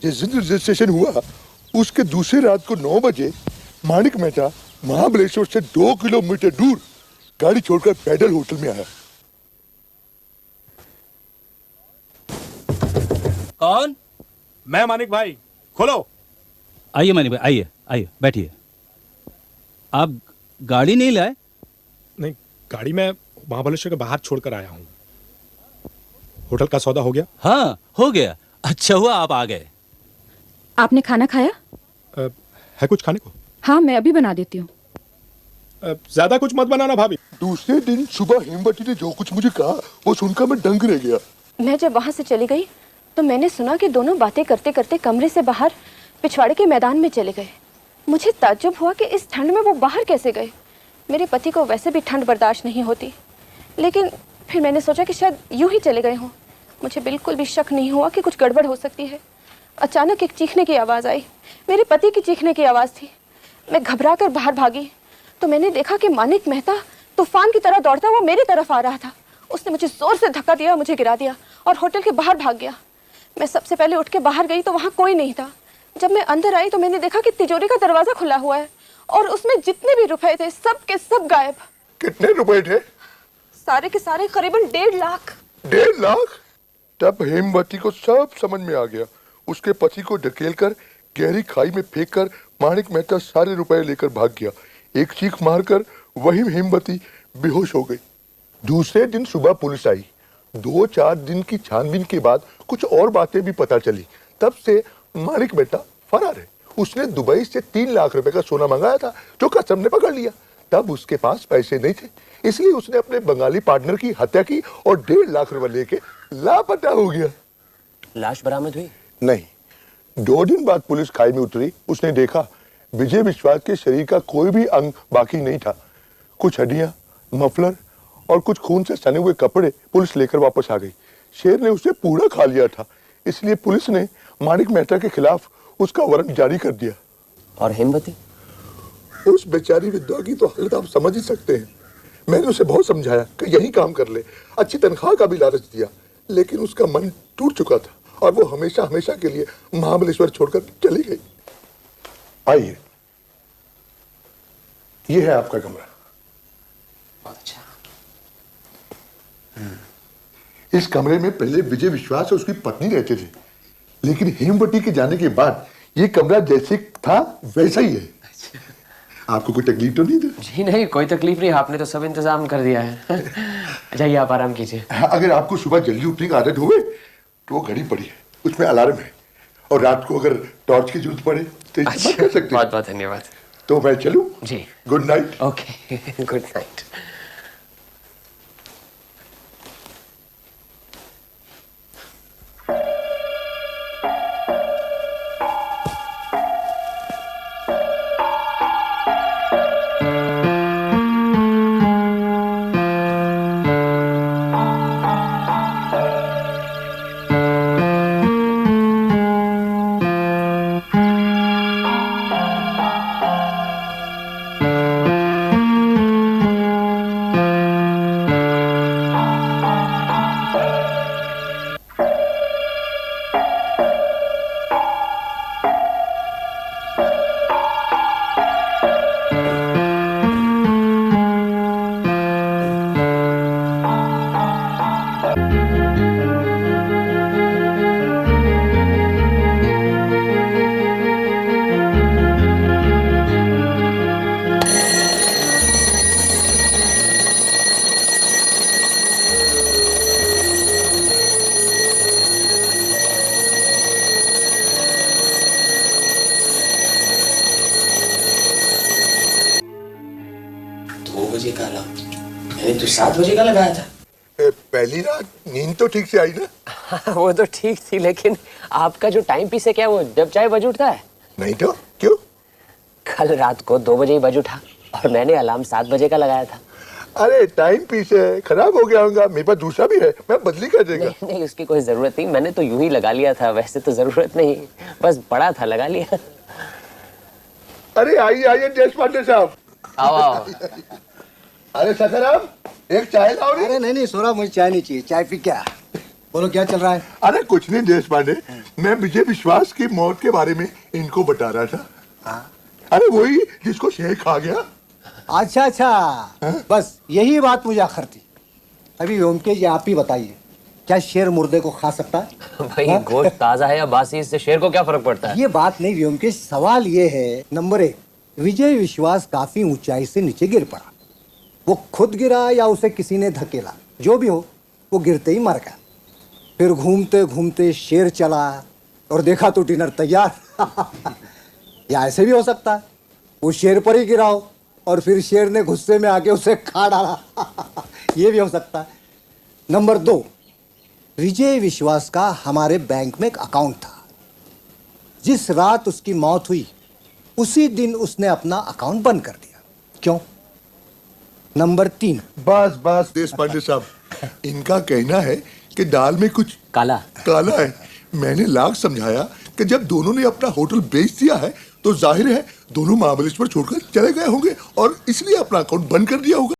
जिस दिन रजिस्ट्रेशन हुआ उसके दूसरी रात को 9 बजे माणिक मेहता महाबलेश्वर से 2 किलोमीटर दूर गाड़ी छोड़कर पैदल होटल में आया। कौन? मैं मानिक भाई, खोलो। आइए मानिक भाई, आइए आइए बैठिए। आप गाड़ी नहीं लाए? नहीं, गाड़ी मैं महाबलेश्वर के बाहर छोड़कर आया हूँ। होटल का सौदा हो गया? हाँ हो गया। अच्छा हुआ आप आ गए। आपने खाना खाया? है कुछ खाने को? हाँ मैं अभी बना देती हूँ। ज्यादा कुछ मत बनाना भाभी। दूसरे दिन सुबह हेमवती ने जो कुछ मुझे कहा वो सुनकर मैं दंग रह गया। मैं जब वहाँ से चली गई तो मैंने सुना कि दोनों बातें करते करते कमरे से बाहर पिछवाड़े के मैदान में चले गए। मुझे ताज्जुब हुआ कि इस ठंड में वो बाहर कैसे गए। मेरे पति को वैसे भी ठंड बर्दाश्त नहीं होती, लेकिन फिर मैंने सोचा कि शायद यूं ही चले गए हों। मुझे बिल्कुल भी शक नहीं हुआ कि कुछ गड़बड़ हो सकती है। अचानक एक चीखने की आवाज़ आई। मेरे पति की चीखने की आवाज़ थी। मैं घबरा कर बाहर भागी तो मैंने देखा कि मानिक मेहता तूफान की तरह दौड़ता हुआ मेरी तरफ आ रहा था। उसने मुझे जोर से धक्का दिया, मुझे गिरा दिया और होटल के बाहर भाग गया। मैं सबसे पहले उठ के बाहर गई तो वहाँ कोई नहीं था। जब मैं अंदर आई तो मैंने देखा कि तिजोरी का दरवाज़ा खुला हुआ है और उसमें जितने भी रुपए थे सब के सब गायब। कितने रुपए थे? सारे के सारे करीबन 1.5 लाख। 1.5 लाख? तब हेमवती को सब समझ में आ गया। उसके पति को ढकेलकर गहरी खाई में फेंककर माणिक मेहता सारे रुपए लेकर भाग गया। एक चीख मारकर वही हेमवती बेहोश हो गई। दूसरे दिन सुबह पुलिस आई। 2-4 दिन की छानबीन के बाद कुछ और बातें भी पता चली। तब से माणिक मेहता फरार है। उसने दुबई से 3 लाख रुपए का सोना मंगाया था जो कस्टम ने पकड़ लिया। तब उसके पास पैसे नहीं थे, इसलिए उसने अपने बंगाली पार्टनर की हत्या की और 1.5 लाख रुपए लेके लापता हो गया। लाश बरामद हुई? नहीं। 2 दिन बाद पुलिस खाई में उतरी। उसने देखा विजय विश्वास के शरीर का कोई भी अंग बाकी नहीं था। कुछ हड्डियां, मफलर और कुछ खून से सने हुए कपड़े पुलिस लेकर वापस आ गई। शेर ने उसे पूरा खा लिया था, इसलिए पुलिस ने माणिक मेहता के खिलाफ उसका वारंट जारी कर दिया। और हेमवती? उस बेचारी विधवा की तो हालत आप समझ ही सकते हैं। मैंने उसे बहुत समझाया कि यही काम कर ले, अच्छी तनख्वाह का भी लालच दिया, लेकिन उसका मन टूट चुका था और वो हमेशा हमेशा के लिए महाबलेश्वर छोड़कर चली गई। आइए, ये है आपका कमरा। बहुत अच्छा। इस कमरे में पहले विजय विश्वास और उसकी पत्नी रहते थे, लेकिन हेमवती के जाने के बाद ये कमरा जैसे था वैसा ही है। आपको कोई तकलीफ तो नहीं थी? जी नहीं, कोई तकलीफ नहीं। आपने तो सब इंतजाम कर दिया है। जाइए आप आराम कीजिए। अगर आपको सुबह जल्दी उठने की आदत होवे तो वो घड़ी पड़ी है, उसमें अलार्म है, और रात को अगर टॉर्च की जरूरत पड़े तो इस्तेमाल कर सकते हैं। बहुत बहुत धन्यवाद। तो मैं चलूं? जी। Good night. Okay, good night. मैंने तो 7 बजे का लगाया था। पहली रात नींद तो ठीक से आई ना? वो तो ठीक थी, लेकिन आपका जो टाइम पीस है क्या वो जब चाहे बज उठता है? नहीं तो क्यों? कल रात को 2 बजे ही बज उठा और मैंने अलार्म 7 बजे का लगाया था। अरे टाइम पीस है, खराब हो गया होगा। मेरे पास दूसरा भी है, मैं बदली कर देगा। नहीं, नहीं उसकी कोई जरूरत नहीं, मैंने तो यूं ही लगा लिया था। वैसे तो जरूरत नहीं, बस बड़ा था लगा लिया। अरे आइए आइए देश पांडे साहब। आओ आओ। अरे सखाराम, एक चाय लाओ रे। अरे नहीं नहीं सोरा, मुझे चाय नहीं चाहिए। चाय पी क्या? बोलो क्या चल रहा है? अरे कुछ नहीं देश पांडे, मैं विजय विश्वास की मौत के बारे में इनको बता रहा था। अरे वही जिसको शेर खा गया। अच्छा अच्छा, बस यही बात मुझे आखिर थी। अभी व्योमकेश जी आप ही बताइए, क्या शेर मुर्दे को खा सकता है? भाई गोश्त ताजा है या बासी, इससे शेर को क्या फर्क पड़ता है? ये बात नहीं व्योमकेश, सवाल ये है, नंबर 1, विजय विश्वास काफी ऊंचाई से नीचे गिर पड़ा। वो खुद गिरा या उसे किसी ने धकेला, जो भी हो वो गिरते ही मर गया। फिर घूमते घूमते शेर चला और देखा तो डिनर तैयार। या ऐसे भी हो सकता है वो शेर पर ही गिरा हो और फिर शेर ने गुस्से में आके उसे खा डाला। ये भी हो सकता है। नंबर 2, विजय विश्वास का हमारे बैंक में एक अकाउंट था। जिस रात उसकी मौत हुई उसी दिन उसने अपना अकाउंट बंद कर दिया। क्यों? नंबर 3, बस बस देश पांडे साहब, इनका कहना है कि दाल में कुछ काला। काला है। मैंने लाख समझाया कि जब दोनों ने अपना होटल बेच दिया है तो जाहिर है दोनों महाबलेश्वर छोड़कर चले गए होंगे और इसलिए अपना अकाउंट बंद कर दिया होगा।